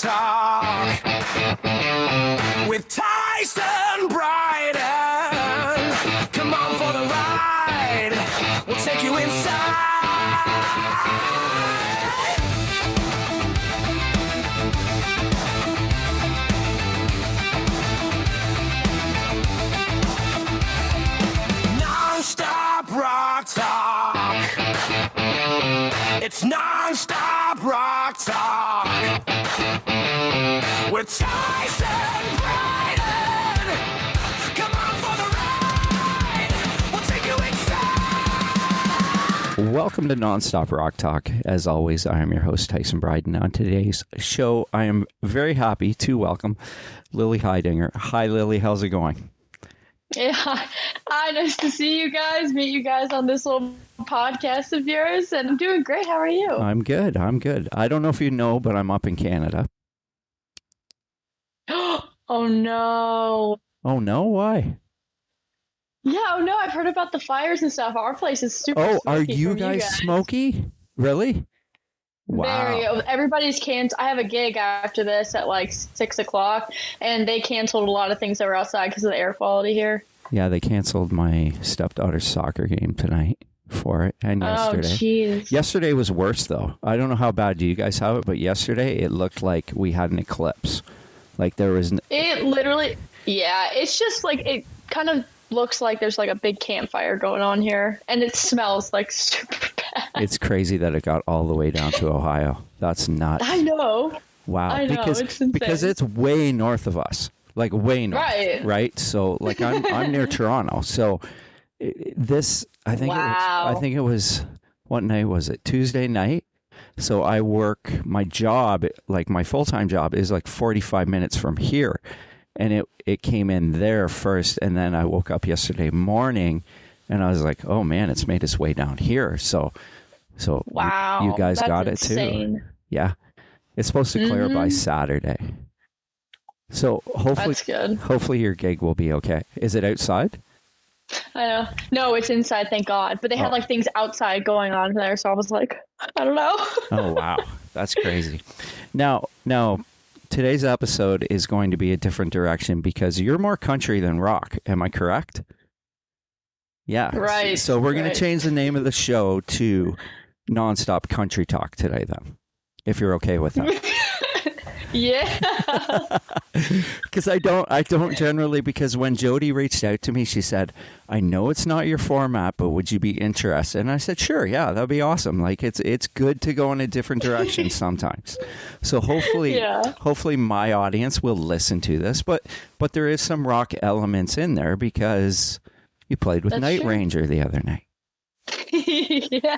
Talk with Tyson Bryden. Come on for the ride. We'll take you inside. Non-stop rock talk. It's non-stop rock talk with Tyson Bryden. Come on for the ride. We'll take you inside. Welcome to Nonstop Rock Talk. As always, I am your host, Tyson Bryden. On today's show, I am very happy to welcome Lily Heidinger. Hi, Lily. How's it going? Yeah, hi, nice to see you guys, meet you guys on this little podcast of yours, and I'm doing great. How are you? I'm good. I don't know if you know, but I'm up in Canada. Oh, no. Oh, no? Why? Yeah, oh, no, I've heard about the fires and stuff. Our place is super Oh, are smoky you from guys smoky? Really? Wow. Everybody's canceled. I have a gig after this at like 6 o'clock, and they canceled a lot of things that were outside because of the air quality here. Yeah, they canceled my stepdaughter's soccer game tonight for it, and yesterday. Oh, jeez. Yesterday was worse, though. I don't know how bad do you guys have it, but yesterday it looked like we had an eclipse. Like there was... It literally... Yeah, it's just like... It kind of looks like there's like a big campfire going on here, and it smells like super bad. It's crazy that it got all the way down to Ohio. That's nuts. I know. Wow. I know, it's insane. Because it's way north of us. Like way north. Right? So like I'm near Toronto. So this I think it was what night was it? Tuesday night. So I work my job, like my full-time job is like 45 minutes from here. And it came in there first, and then I woke up yesterday morning and I was like, oh man, it's made its way down here. So wow, you guys got insane. it too. Yeah. It's supposed to clear by Saturday. So hopefully that's good. Hopefully your gig will be okay. Is it outside? I know. No, it's inside, thank God. But they had like things outside going on there, so I was like, I don't know. Oh wow. That's crazy. Now today's episode is going to be a different direction because you're more country than rock. Am I correct? Yeah. Right. So we're going to change the name of the show to Nonstop Country Talk today then, if you're okay with that. Yeah. Because I don't generally, because when Jody reached out to me, she said, I know it's not your format, but would you be interested? And I said, sure, yeah, that'd be awesome. Like it's good to go in a different direction sometimes. So hopefully my audience will listen to this, but there is some rock elements in there because you played with Night Ranger the other night. Yeah.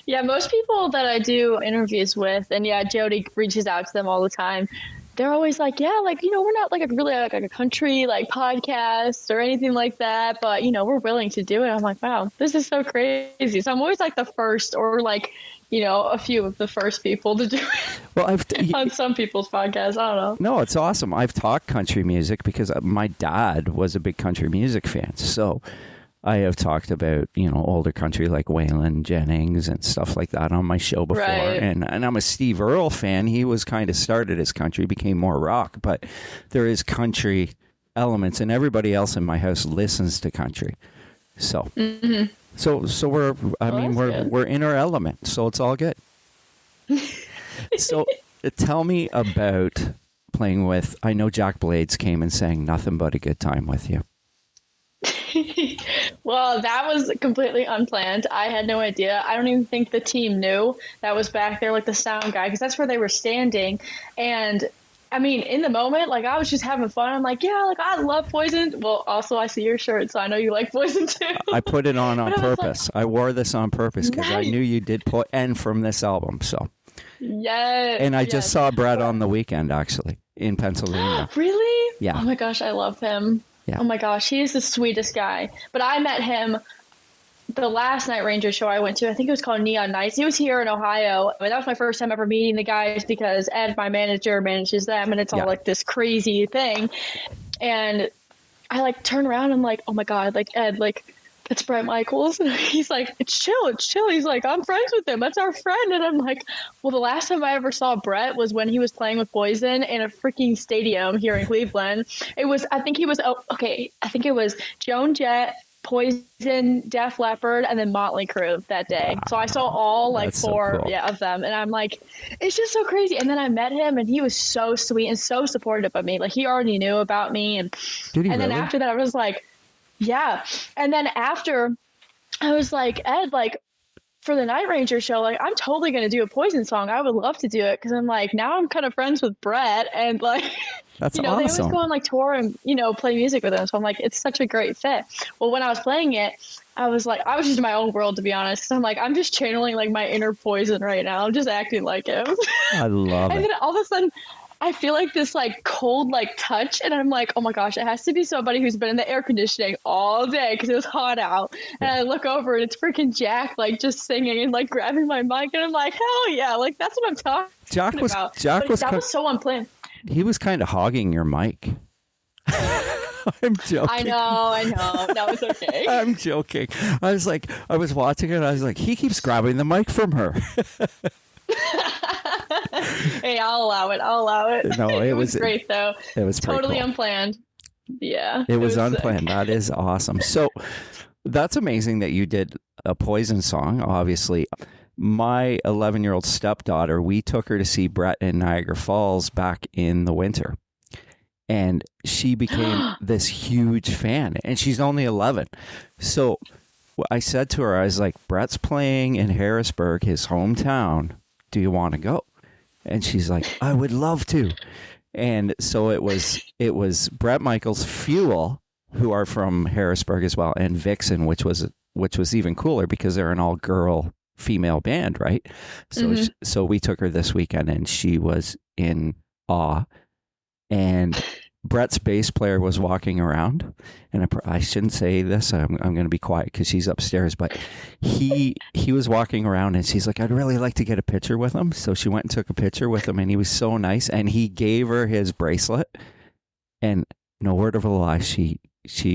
Yeah, most people that I do interviews with, and yeah, Jody reaches out to them all the time. They're always like, yeah, like, we're not like a country like podcast or anything like that, but we're willing to do it. I'm like, wow, this is so crazy. So I'm always like the first, or like, a few of the first people to do it. Well, on some people's podcasts, I don't know. No, it's awesome. I've talked country music because my dad was a big country music fan, so I have talked about, older country like Waylon Jennings and stuff like that on my show before. Right. And I'm a Steve Earle fan. He was kind of started as country, became more rock, but there is country elements, and everybody else in my house listens to country. So, so we're in our element, so it's all good. So tell me about playing with, I know Jack Blades came and sang Nothing But a Good Time with you. Well, that was completely unplanned. I had no idea. I don't even think the team knew that was back there, like the sound guy, because that's where they were standing. And I mean, in the moment, like I was just having fun. I'm like, yeah, like I love Poison. Well, also I see your shirt, so I know you like Poison too. I put it on purpose. I wore this on purpose because I knew you did and from this album. So yes. And I just saw Brett on the weekend actually in Pennsylvania. Really? Yeah. Oh my gosh, I love him. Yeah. Oh my gosh, he is the sweetest guy. But I met him the last Night Ranger show I went to. I think it was called Neon Nights. He was here in Ohio. I mean, that was my first time ever meeting the guys because Ed, my manager, manages them, and it's all like this crazy thing. And I like turn around and I'm like, oh my God, like Ed, like it's Brett Michaels. And he's like, it's chill. He's like, I'm friends with him. That's our friend. And I'm like, well, the last time I ever saw Brett was when he was playing with Poison in a freaking stadium here in Cleveland. I think it was Joan Jett, Poison, Def Leppard, and then Motley Crue that day. Wow. So I saw all like that's four so cool. Of them. And I'm like, it's just so crazy. And then I met him and he was so sweet and so supportive of me. Like he already knew about me. And then after that, I was like, yeah. And then after I was like, Ed, like for the Night Ranger show, like I'm totally going to do a Poison song. I would love to do it. Cause I'm like, now I'm kind of friends with Brett and like, that's awesome. They always go on like tour and, play music with him. So I'm like, it's such a great fit. Well, when I was playing it, I was just in my own world, to be honest. So I'm like, I'm just channeling like my inner Poison right now. I'm just acting like him. I love it. And then all of a sudden I feel like this like cold like touch and I'm like, oh my gosh, it has to be somebody who's been in the air conditioning all day because it was hot out. And I look over and it's freaking Jack like just singing and like grabbing my mic and I'm like, hell yeah, like that's what I'm talking about. That was so unplanned. He was kind of hogging your mic. I'm joking. I know. No, it's okay. I'm joking. I was watching it. I was like, he keeps grabbing the mic from her. Hey, I'll allow it. No, it was great though. It was totally cool. Unplanned. Yeah. It was unplanned. That is awesome. So that's amazing that you did a Poison song, obviously. My 11-year-old stepdaughter, we took her to see Brett in Niagara Falls back in the winter. And she became this huge fan. And she's only 11. So I said to her, I was like, Brett's playing in Harrisburg, his hometown. Do you want to go? And she's like, I would love to. And so it was Brett Michaels, Fuel, who are from Harrisburg as well, and Vixen, which was even cooler because they're an all-girl female band, right? So so we took her this weekend and she was in awe. And Brett's bass player was walking around, and I shouldn't say this. I'm going to be quiet because she's upstairs. But he was walking around, and she's like, "I'd really like to get a picture with him." So she went and took a picture with him, and he was so nice. And he gave her his bracelet, and no word of a lie, she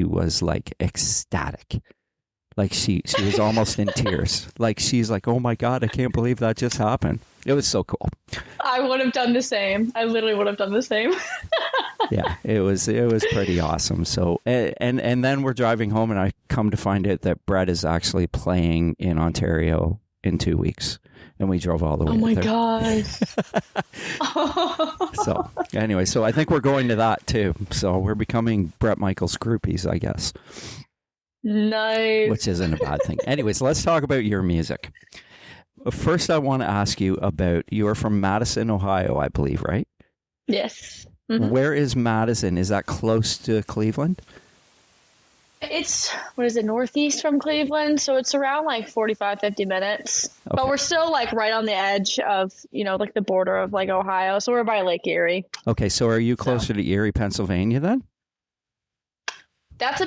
was like ecstatic. Like she was almost in tears. Like she's like, "Oh my God, I can't believe that just happened." It was so cool. I would have done the same. I literally would have done the same. Yeah, it was pretty awesome. So and then we're driving home and I come to find out that Brett is actually playing in Ontario in 2 weeks. And we drove all the way. Oh my there. God. So anyway, so I think we're going to that too. So we're becoming Brett Michaels groupies, I guess. Nice. Which isn't a bad thing. Anyways, let's talk about your music. First, I want to ask you about, you are from Madison, Ohio, I believe, right? Yes. Mm-hmm. Where is Madison? Is that close to Cleveland? It's, northeast from Cleveland. So it's around like 45, 50 minutes. Okay. But we're still like right on the edge of, like the border of like Ohio. So we're by Lake Erie. Okay. So are you closer to Erie, Pennsylvania then? That's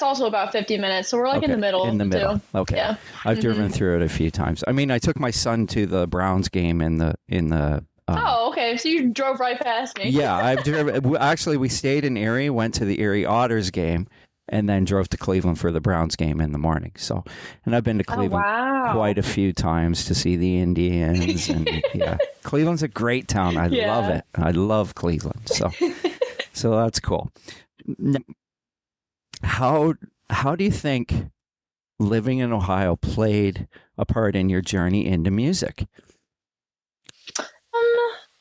also about 50 minutes. So we're like in the middle. In the middle. Too. Okay. Yeah. I've driven through it a few times. I mean, I took my son to the Browns game in the oh, okay. So you drove right past me. Yeah, I've driven. Actually, we stayed in Erie, went to the Erie Otters game, and then drove to Cleveland for the Browns game in the morning. So, and I've been to Cleveland quite a few times to see the Indians. And yeah, Cleveland's a great town. I love it. I love Cleveland. So that's cool. How do you think living in Ohio played a part in your journey into music?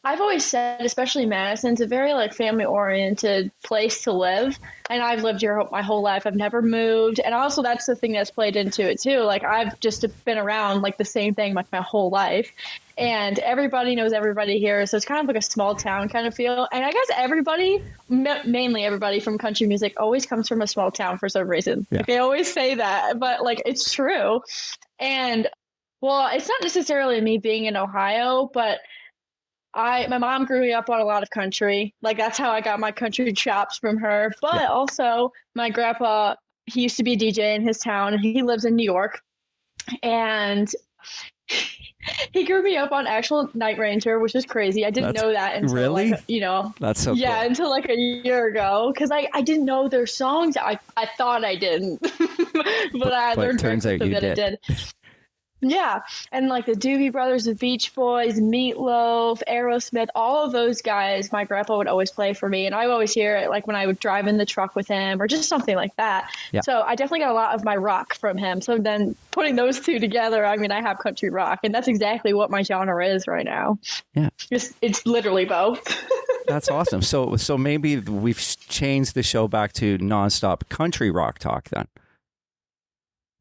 I've always said, especially Madison, it's a very like family oriented place to live. And I've lived here my whole life. I've never moved. And also that's the thing that's played into it too. Like I've just been around like the same thing like my whole life. And everybody knows everybody here. So it's kind of like a small town kind of feel. And I guess everybody, mainly everybody from country music always comes from a small town for some reason. Yeah. Like, they always say that, but like it's true. And well, it's not necessarily me being in Ohio, but my mom grew me up on a lot of country. Like that's how I got my country chops from her. But also my grandpa, he used to be a DJ in his town and he lives in New York. And He grew me up on actual Night Ranger, which is crazy. I didn't know that until really? like, you know, that's so yeah, cool. until like a year ago, because I didn't know their songs. I thought I didn't, but I learned very quickly that it did. Yeah, and like the Doobie Brothers, the Beach Boys, Meatloaf, Aerosmith, all of those guys, my grandpa would always play for me, and I would always hear it like when I would drive in the truck with him or just something like that. Yeah. So I definitely got a lot of my rock from him. So then putting those two together, I mean, I have country rock, and that's exactly what my genre is right now. Yeah, it's literally both. That's awesome. So maybe we've changed the show back to nonstop country rock talk then.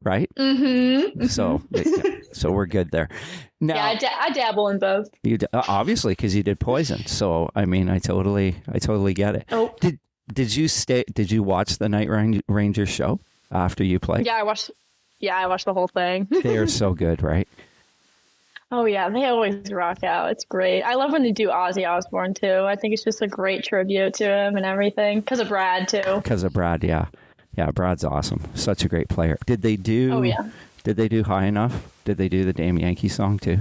Right? Mm-hmm. So we're good there. Now, yeah, I dabble in both. You obviously, because you did Poison. So I mean, I totally get it. Oh, did you watch the Night Ranger show after you played? Yeah, I watched the whole thing. They are so good, right? Oh yeah, they always rock out. It's great. I love when they do Ozzy Osbourne too. I think it's just a great tribute to him and everything. Because of Brad too. Because of Brad, yeah. Yeah, Brad's awesome. Such a great player. Did they do? Oh yeah. Did they do High Enough? Did they do the Damn Yankee song too?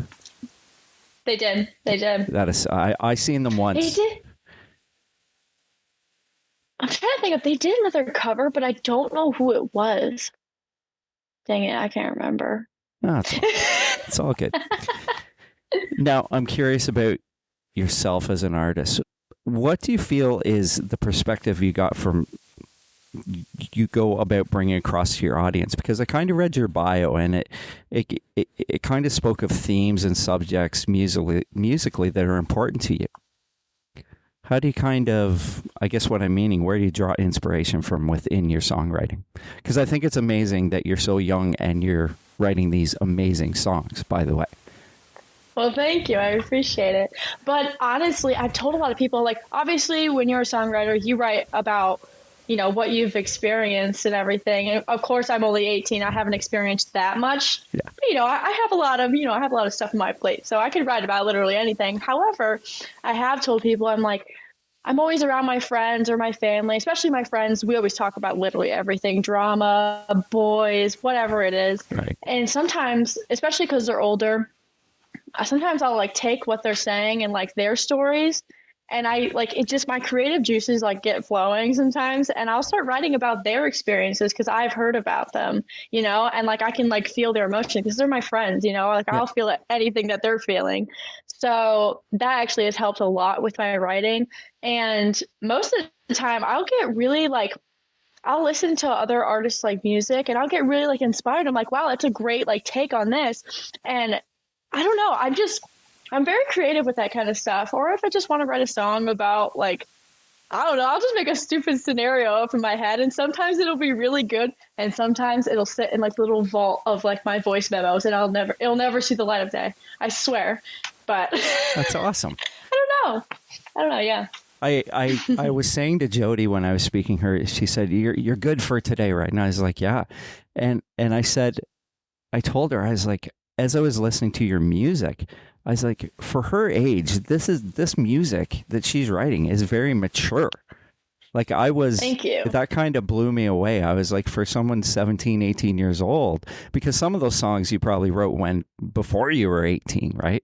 They did. That is, I seen them once. They did. I'm trying to think if they did another cover, but I don't know who it was. Dang it, I can't remember. No, it's all good. Now, I'm curious about yourself as an artist. What do you feel is the perspective you got from you go about bringing across to your audience? Because I kind of read your bio, and it kind of spoke of themes and subjects musically that are important to you. How do you kind of, I guess what I'm meaning, where do you draw inspiration from within your songwriting? Because I think it's amazing that you're so young and you're writing these amazing songs, by the way. Well, thank you. I appreciate it. But honestly, I've told a lot of people, like, obviously when you're a songwriter, you write about, you know, what you've experienced and everything. And of course, I'm only 18. I haven't experienced that much. Yeah. But, you know, I have a lot of stuff on my plate, so I could write about literally anything. However, I have told people, I'm always around my friends or my family, especially my friends. We always talk about literally everything, drama, boys, whatever it is. Right. And sometimes, especially because they're older, sometimes I'll like take what they're saying and like their stories, and my creative juices like get flowing sometimes, and I'll start writing about their experiences because I've heard about them, you know, and like I can like feel their emotion because they're my friends, you know, like I'll feel anything that they're feeling. So that actually has helped a lot with my writing. And most of the time I'll get really like, I'll listen to other artists like music and I'll get really like inspired. I'm like, wow, that's a great like take on this. And I don't know, I'm very creative with that kind of stuff. Or if I just want to write a song about like, I don't know, I'll just make a stupid scenario up in my head, and sometimes it'll be really good, and sometimes it'll sit in like the little vault of like my voice memos, and it'll never see the light of day. I swear. But that's awesome. I don't know. Yeah. I was saying to Jody when I was speaking her, she said, you're good for today, right? And I was like, yeah. And I told her, I was like, as I was listening to your music, I was like, for her age, this music that she's writing is very mature. Like Thank you. That kind of blew me away. I was like, for someone 17, 18 years old, because some of those songs you probably wrote before you were 18, right?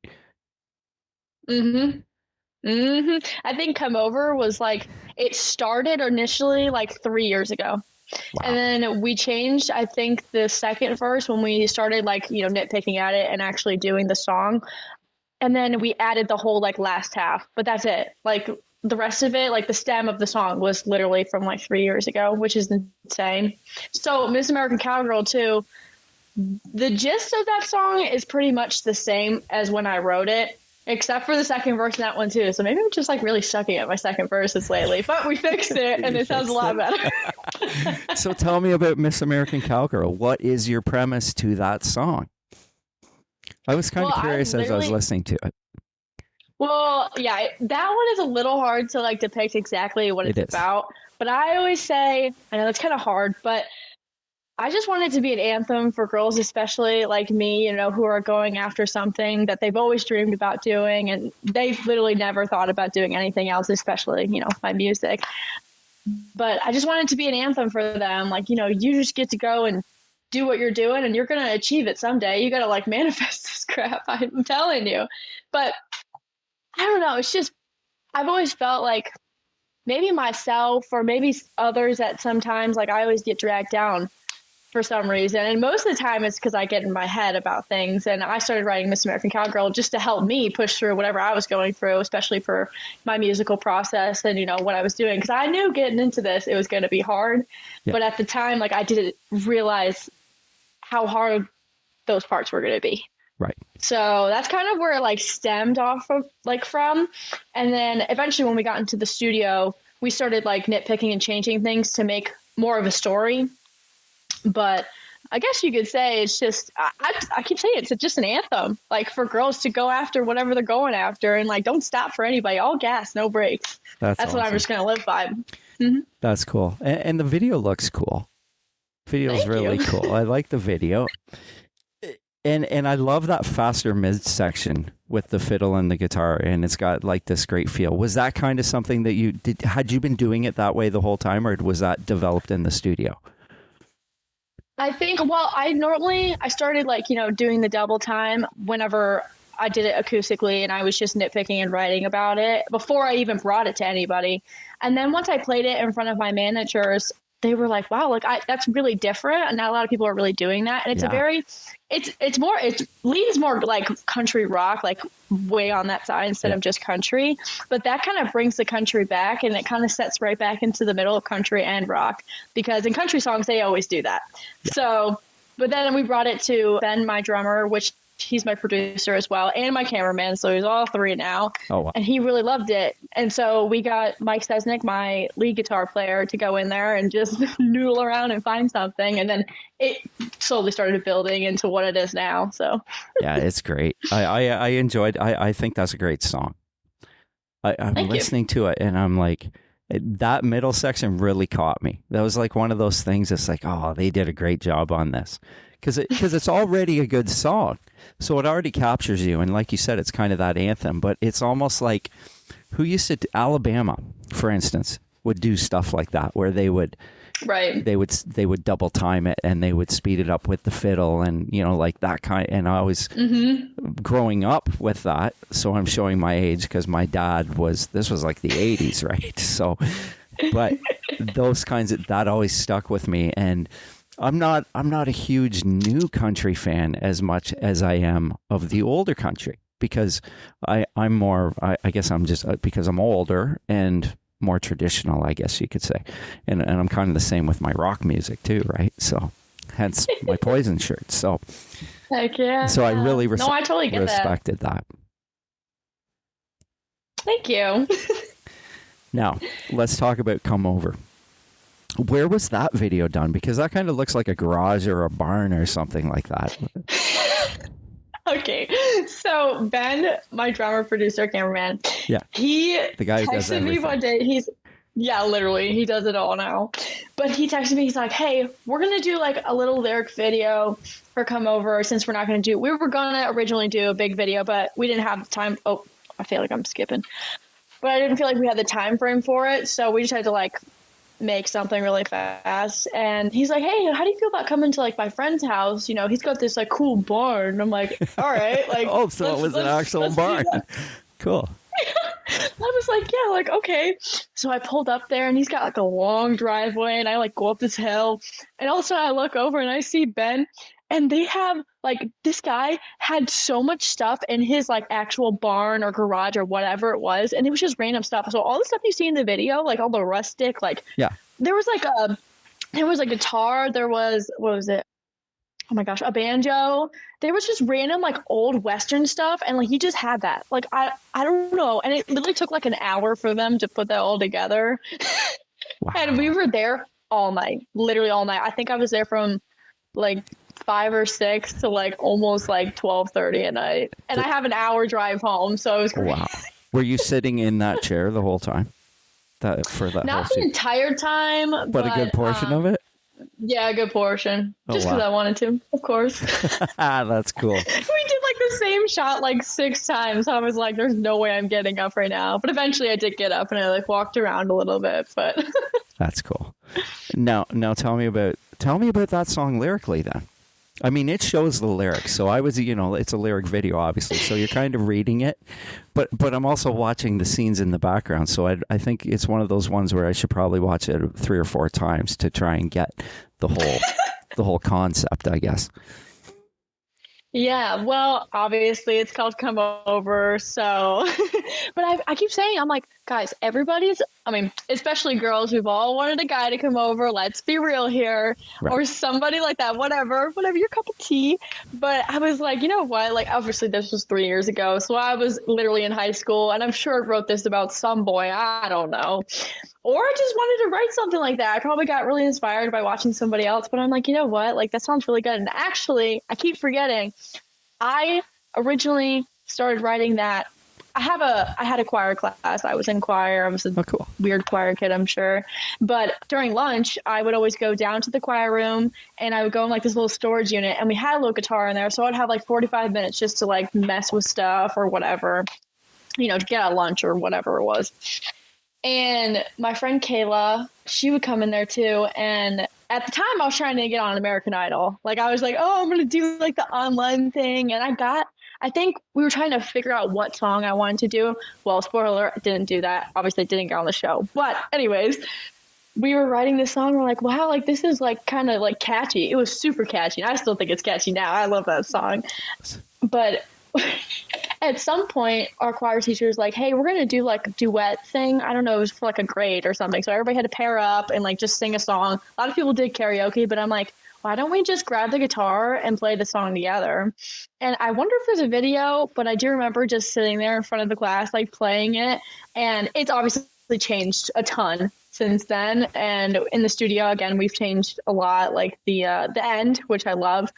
Mm-hmm. Mm-hmm. I think Come Over was like, it started initially like 3 years ago. Wow. And then we changed, I think, the second verse when we started like, you know, nitpicking at it and actually doing the song. And then we added the whole like last half, but that's it. Like the rest of it, like the stem of the song was literally from like 3 years ago, which is insane. So Miss American Cowgirl too, the gist of that song is pretty much the same as when I wrote it, except for the second verse in that one too. So maybe I'm just like really sucking at my second verses lately, but we fixed it and it sounds a lot better. So tell me about Miss American Cowgirl. What is your premise to that song? I was kind of curious as I was listening to it. Well, yeah, that one is a little hard to like depict exactly what it's about. But I always say, I know that's kind of hard, but I just want it to be an anthem for girls, especially like me, you know, who are going after something that they've always dreamed about doing. And they've literally never thought about doing anything else, especially, you know, my music. But I just want it to be an anthem for them. Like, you know, you just get to go and do what you're doing and you're going to achieve it someday. You got to like manifest this crap. I'm telling you. But I don't know. It's just, I've always felt like maybe myself or maybe others that sometimes like I always get dragged down for some reason. And most of the time it's because I get in my head about things. And I started writing Miss American Cowgirl just to help me push through whatever I was going through, especially for my musical process and, you know, what I was doing. Because I knew getting into this, it was going to be hard. Yeah. But at the time, like I didn't realize how hard those parts were going to be. Right. So that's kind of where it like stemmed off of like from. And then eventually when we got into the studio, we started like nitpicking and changing things to make more of a story. But I guess you could say it's just, I keep saying it's just an anthem, like for girls to go after whatever they're going after and like don't stop for anybody, all gas, no brakes. That's awesome. What I'm just going to live by. Mm-hmm. That's cool. And the video looks cool. Video's really cool. I like the video. And I love that faster mid section with the fiddle and the guitar, and it's got like this great feel. Was that kind of something that you did? Had you been doing it that way the whole time, or was that developed in the studio? I think, well, I started like, you know, doing the double time whenever I did it acoustically, and I was just nitpicking and writing about it before I even brought it to anybody. And then once I played it in front of my managers, they were like, wow, like that's really different. And not a lot of people are really doing that. And it's it leans more like country rock, like way on that side instead of just country. But that kind of brings the country back, and it kind of sets right back into the middle of country and rock, because in country songs, they always do that. Yeah. So, but then we brought it to Ben, my drummer, which he's my producer as well, and my cameraman. So he's all three now. Oh, wow. And he really loved it. And so we got Mike Sesnick, my lead guitar player, to go in there and just noodle around and find something. And then it slowly started building into what it is now. So yeah, it's great. I enjoyed, I think that's a great song. I'm listening to it and I'm like, that middle section really caught me. That was like one of those things that's like, oh, they did a great job on this. Because it's already a good song. So it already captures you. And like you said, it's kind of that anthem. But it's almost like, who used to, Alabama, for instance, would do stuff like that, where they would double time it and they would speed it up with the fiddle and, you know, like that kind. And I was growing up with that. So I'm showing my age because my dad this was like the 80s, right? So, but those kinds of, that always stuck with me. And I'm not a huge new country fan as much as I am of the older country, because I'm more, I guess I'm just, because I'm older and more traditional, I guess you could say. And I'm kind of the same with my rock music too, right? So hence my Poison shirt. So, heck yeah. So I really I totally get respected that. Thank you. Now, let's talk about Come Over. Where was that video done? Because that kind of looks like a garage or a barn or something like that. Okay, so Ben, my drummer, producer, cameraman, the guy who does everything. Me one day. Literally, he does it all now. But he texted me. He's like, "Hey, we're gonna do like a little lyric video for Come Over, since we're not gonna do. We were gonna originally do a big video, but we didn't have the time. Oh, I feel like I'm skipping. But I didn't feel like we had the time frame for it, so we just had to like make something really fast." And he's like, "Hey, how do you feel about coming to like my friend's house? You know, he's got this like cool barn." I'm like, "All right." Like, oh, so it was an actual barn. Cool. I was like, yeah, like, okay. So I pulled up there and he's got like a long driveway and I like go up this hill and all of a sudden I look over and I see Ben, and they have like, this guy had so much stuff in his like actual barn or garage or whatever it was. And it was just random stuff. So all the stuff you see in the video, like all the rustic, like there was a guitar. There was, what was it? Oh my gosh, a banjo. There was just random like old Western stuff. And like, he just had that. Like, I don't know. And it literally took like an hour for them to put that all together. Wow. And we were there all night, literally all night. I think I was there from like 5 or 6 to like almost like 12:30 at night. And I have an hour drive home. So it was great. Wow. Were you sitting in that chair the whole time? Not the entire time. But a good portion of it? Yeah, a good portion. Just because I wanted to, of course. That's cool. We did like the same shot like 6 times. I was like, there's no way I'm getting up right now. But eventually I did get up and I like walked around a little bit, but That's cool. Now tell me about that song lyrically then. I mean, it shows the lyrics. So I was, it's a lyric video, obviously. So you're kind of reading it, but I'm also watching the scenes in the background. So I think it's one of those ones where I should probably watch it 3 or 4 times to try and get the whole concept, I guess. Yeah, well, obviously it's called Come Over, so, but I keep saying, I'm like, guys, especially girls, we've all wanted a guy to come over, let's be real here, right. Or somebody like that, whatever, your cup of tea, but I was like, you know what, like, obviously this was 3 years ago, so I was literally in high school, and I'm sure I wrote this about some boy, I don't know. Or I just wanted to write something like that. I probably got really inspired by watching somebody else, but I'm like, you know what? Like, that sounds really good. And actually, I keep forgetting, I originally started writing that. I had a choir class. I was in choir. I was a weird choir kid, I'm sure. But during lunch, I would always go down to the choir room and I would go in like this little storage unit and we had a little guitar in there. So I'd have like 45 minutes just to like mess with stuff or whatever, to get out lunch or whatever it was. And my friend Kayla, she would come in there too. And at the time I was trying to get on American Idol. Like I was like, oh, I'm going to do like the online thing. And I think we were trying to figure out what song I wanted to do. Well, spoiler alert, I didn't do that. Obviously I didn't get on the show. But anyways, we were writing this song. We're like, wow, like this is like kind of like catchy. It was super catchy. And I still think it's catchy now. I love that song. But at some point, our choir teacher was like, hey, we're going to do like a duet thing. I don't know, it was for like a grade or something. So everybody had to pair up and like just sing a song. A lot of people did karaoke, but I'm like, why don't we just grab the guitar and play the song together? And I wonder if there's a video, but I do remember just sitting there in front of the class, like playing it. And it's obviously changed a ton since then. And in the studio, again, we've changed a lot, like the end, which I love,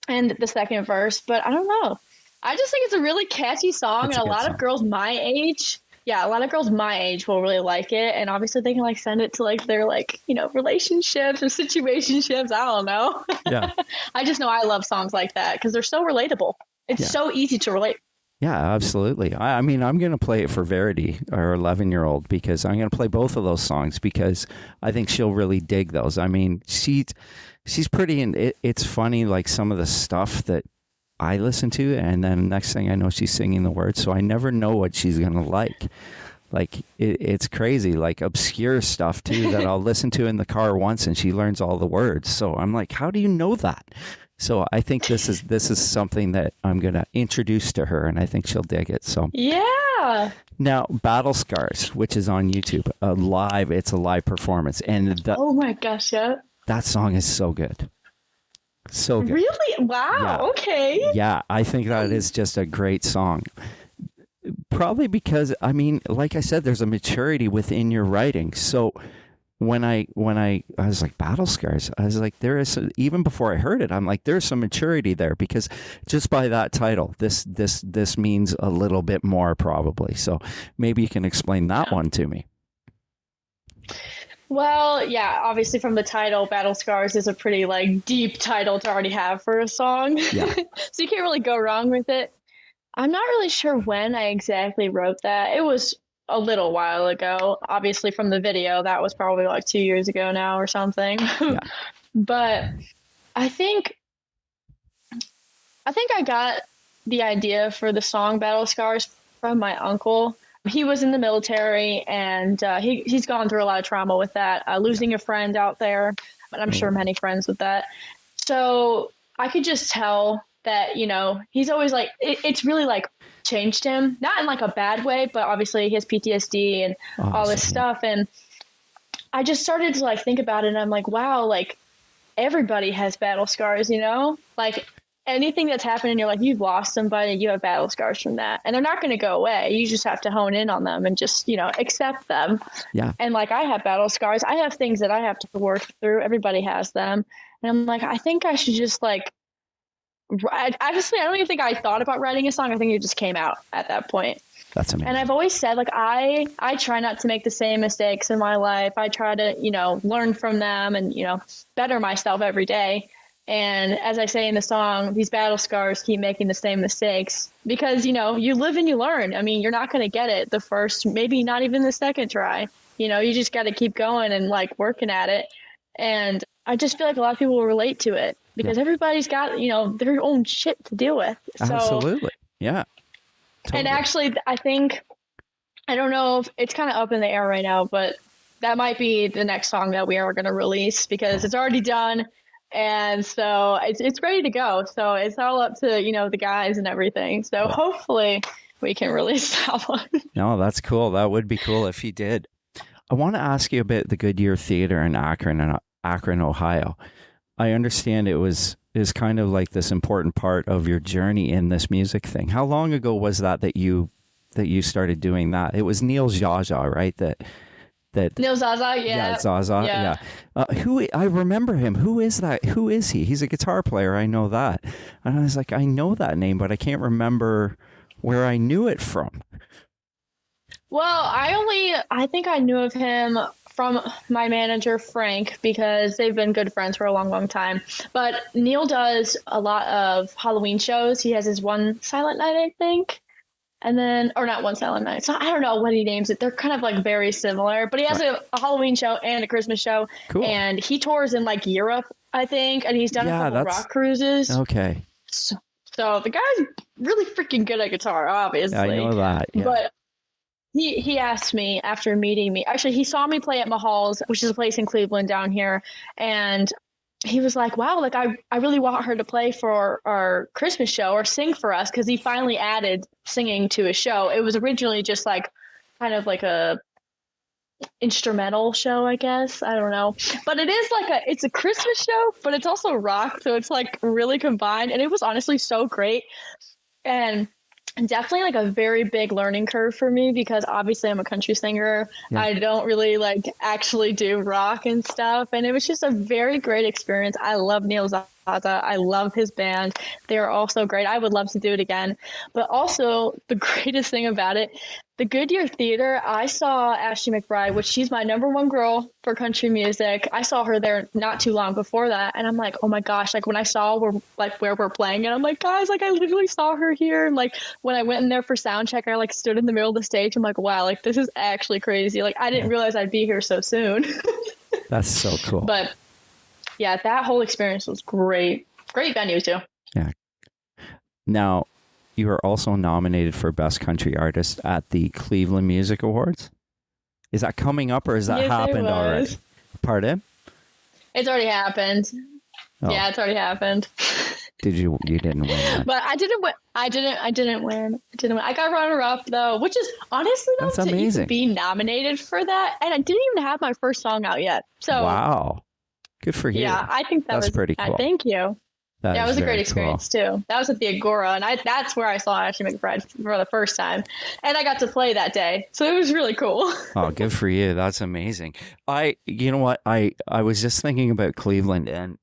and the second verse. But I don't know. I just think it's a really catchy song, and a lot of girls my age, will really like it. And obviously they can like send it to like their like, relationships or situationships. I don't know. Yeah. I just know I love songs like that because they're so relatable. It's so easy to relate. Yeah, absolutely. I mean, I'm going to play it for Verity, our 11-year-old, because I'm going to play both of those songs because I think she'll really dig those. I mean, she's pretty, and it's funny, like some of the stuff that I listen to, and then next thing I know, she's singing the words. So I never know what she's going to like. Like it's crazy, like obscure stuff too, that I'll listen to in the car once and she learns all the words. So I'm like, how do you know that? So I think this is something that I'm going to introduce to her, and I think she'll dig it. So yeah. Now, Battle Scars, which is on YouTube, it's a live performance. And oh my gosh, yeah. That song is so good. So good. Really? Wow. Yeah. Okay. Yeah, I think that is just a great song. Probably because, I mean, like I said, there's a maturity within your writing. So when I was like, Battle Scars, I was like, even before I heard it, I'm like, there's some maturity there, because just by that title, this means a little bit more probably. So maybe you can explain that one to me. Well, yeah, obviously from the title, Battle Scars is a pretty like deep title to already have for a song. Yeah. So you can't really go wrong with it. I'm not really sure when I exactly wrote that. It was a little while ago. Obviously from the video, that was probably like 2 years ago now or something. Yeah. But I think I got the idea for the song Battle Scars from my uncle. He was in the military, and he's gone through a lot of trauma with that, losing a friend out there, and I'm sure many friends with that. So I could just tell that, he's always like, it's really like changed him, not in like a bad way, but obviously he has PTSD and all this stuff. And I just started to like think about it, and I'm like, wow, like everybody has battle scars, like anything that's happened in your life, you've lost somebody, you have battle scars from that, and they're not going to go away. You just have to hone in on them and just, accept them. Yeah. And like, I have battle scars. I have things that I have to work through. Everybody has them. And I'm like, I think I should just like, honestly, I don't even think I thought about writing a song. I think it just came out at that point. That's amazing. And I've always said, like, I try not to make the same mistakes in my life. I try to, learn from them and, better myself every day. And as I say in the song, these battle scars keep making the same mistakes because, you know, you live and you learn. I mean, you're not going to get it the first, maybe not even the second try. You know, you just got to keep going and like working at it. And I just feel like a lot of people will relate to it because everybody's got, you know, their own shit to deal with. So, absolutely. Yeah. Totally. And actually, I think, I don't know if it's kind of up in the air right now, but that might be the next song that we are going to release because it's already done. And so it's ready to go. So it's all up to, you know, the guys and everything. So hopefully we can release that one. No, that's cool. That would be cool if he did. I want to ask you about the Goodyear Theater in Akron, Ohio. I understand it was kind of like this important part of your journey in this music thing. How long ago was that you started doing that? It was Neil Zaza, right? That Neil Zaza, yeah, Zaza, yeah. Who I remember him. Who is that? Who is he? He's a guitar player. I know that. And I was like, I know that name, but I can't remember where I knew it from. Well, I think I knew of him from my manager, Frank, because they've been good friends for a long, long time. But Neil does a lot of Halloween shows. He has his One Silent Night, I think. And then, or not One Silent Night. So I don't know what he names it. They're kind of like very similar, but he has a Halloween show and a Christmas show. Cool. And he tours in like Europe, I think. And he's done a couple rock cruises. Okay. So the guy's really freaking good at guitar, obviously. I know that. Yeah. But he asked me after meeting me, actually he saw me play at Mahal's, which is a place in Cleveland down here. And he was like, wow, like I really want her to play for our Christmas show or sing for us. Cause he finally added singing to his show. It was originally just like kind of like a instrumental show, I guess. I don't know. But it is like it's a Christmas show, but it's also rock. So it's like really combined. And it was honestly so great. And definitely like a very big learning curve for me because obviously I'm a country singer. Yeah. I don't really like actually do rock and stuff. And it was just a very great experience. I love Neil Zaza. I love his band. They're also great. I would love to do it again. But also the greatest thing about it, the Goodyear Theater, I saw Ashley McBryde, which she's my number one girl for country music. I saw her there not too long before that. And I'm like, oh my gosh, like when I saw where we're playing and I'm like, guys, like I literally saw her here. And like when I went in there for sound check, I like stood in the middle of the stage. I'm like, wow, like this is actually crazy. Like I didn't realize I'd be here so soon. That's so cool. But yeah, that whole experience was great. Great venue too. Yeah. Now, you were also nominated for Best Country Artist at the Cleveland Music Awards. Is that coming up or has that happened already? Pardon? It's already happened. Oh. Yeah, it's already happened. You didn't win that. But I didn't win. I didn't win. I got runner-up though, which is honestly that's amazing. To be nominated for that. And I didn't even have my first song out yet. So wow. Good for you. Yeah, I think that's pretty cool. Thank you. It was a great experience too. That was at the Agora, and that's where I saw Ashley McBryde for the first time, and I got to play that day, so it was really cool. Oh, good for you! That's amazing. You know what? I was just thinking about Cleveland, and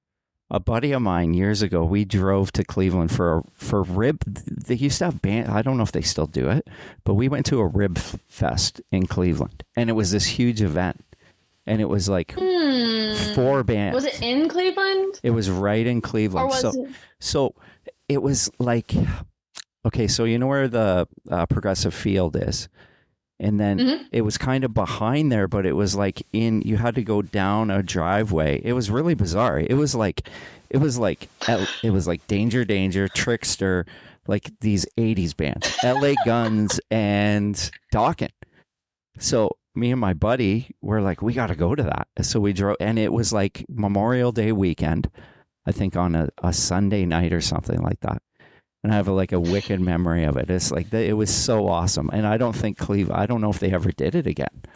a buddy of mine years ago, we drove to Cleveland for rib. They used to have band. I don't know if they still do it, but we went to a rib fest in Cleveland, and it was this huge event. And it was like 4 bands. Was it in Cleveland? It was right in Cleveland. So it was like, okay, so you know where the Progressive Field is? And then it was kind of behind there, but it was like you had to go down a driveway. It was really bizarre. It was like Danger Danger, Trickster, like these 80s bands, LA Guns and Dawkins. So me and my buddy were like, we got to go to that. So we drove, and it was like Memorial Day weekend, I think on a Sunday night or something like that. And I have a wicked memory of it. It's like, it was so awesome. And I don't think I don't know if they ever did it again. It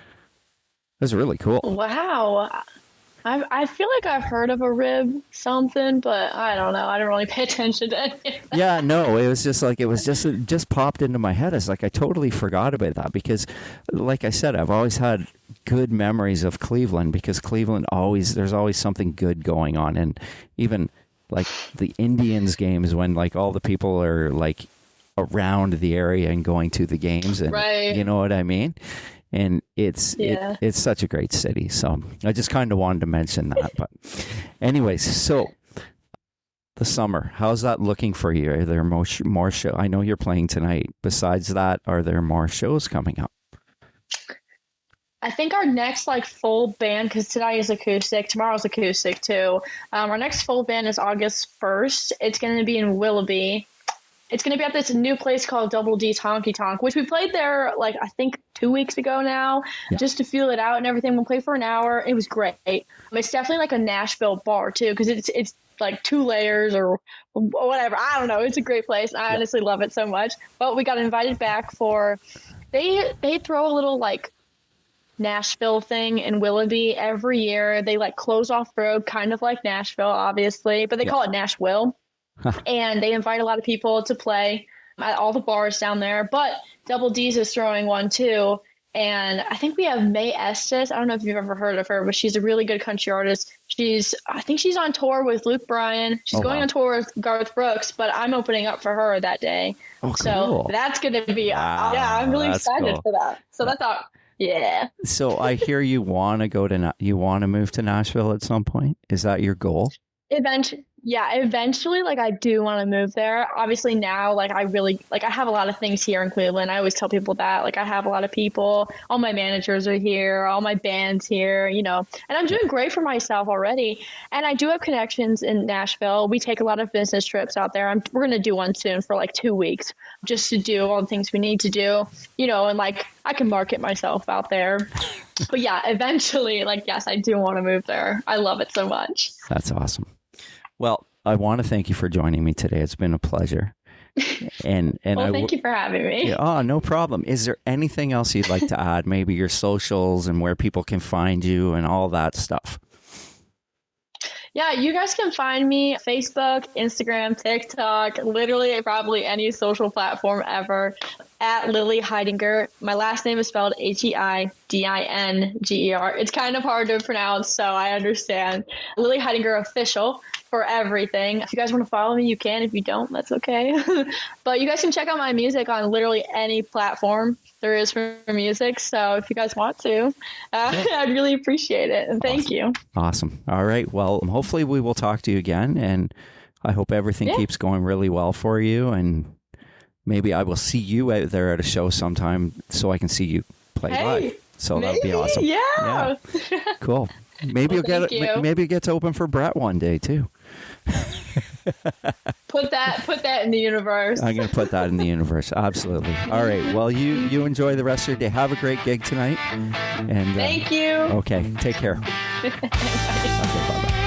was really cool. Wow. I feel like I've heard of a rib something, but I don't know. I don't really pay attention to anything. Yeah, no, it just popped into my head. It's like I totally forgot about that because, like I said, I've always had good memories of Cleveland because Cleveland there's always something good going on. And even like the Indians games when like all the people are like around the area and going to the games and you know what I mean? And it's such a great city. So I just kind of wanted to mention that. But anyways, so the summer? How's that looking for you? Are there more show? I know you're playing tonight. Besides that, are there more shows coming up? I think our next like full band, because tonight is acoustic, tomorrow's acoustic too. Our next full band is August 1st. It's going to be in Willoughby. It's going to be at this new place called Double D's Honky Tonk, which we played there like I think 2 weeks ago now, just to feel it out and everything. We'll play for an hour. It was great. It's definitely like a Nashville bar too, because it's like 2 layers or whatever. I don't know. It's a great place. I honestly love it so much. But we got invited back for they throw a little like Nashville thing in Willoughby every year. They like close off road, kind of like Nashville, obviously, but they call it Nashville. And they invite a lot of people to play at all the bars down there. But Double D's is throwing one too. And I think we have Mae Estes. I don't know if you've ever heard of her, but she's a really good country artist. I think she's on tour with Luke Bryan. She's going on tour with Garth Brooks, but I'm opening up for her that day. Oh, cool. So that's going to be, I'm really excited for that. So that's all. Yeah. So I hear you want to move to Nashville at some point. Is that your goal? Eventually, like I do want to move there. Obviously now, like I really, like I have a lot of things here in Cleveland. I always tell people that, like I have a lot of people, all my managers are here, all my band's here, and I'm doing great for myself already. And I do have connections in Nashville. We take a lot of business trips out there. We're going to do one soon for like 2 weeks just to do all the things we need to do, and like I can market myself out there. But yeah, eventually, like, yes, I do want to move there. I love it so much. That's awesome. Well, I want to thank you for joining me today. It's been a pleasure. And thank you for having me. Oh, no problem. Is there anything else you'd like to add? Maybe your socials and where people can find you and all that stuff. Yeah, you guys can find me Facebook, Instagram, TikTok, literally probably any social platform ever at Lily Heidinger. My last name is spelled Heidinger. It's kind of hard to pronounce, so I understand. Lily Heidinger Official for everything. If you guys want to follow me, you can. If you don't, that's okay. But you guys can check out my music on literally any platform there is for music. So if you guys want to, I'd really appreciate it. And thank you. Awesome. All right. Well, hopefully we will talk to you again. And I hope everything keeps going really well for you. And maybe I will see you out there at a show sometime so I can see you play live. So that'd be awesome. Yeah. Cool. Maybe maybe you get to open for Brett one day too. Put that in the universe. I'm going to put that in the universe. Absolutely. All right. Well, you enjoy the rest of your day. Have a great gig tonight. And thank you. Okay. Take care. Okay. Bye-bye.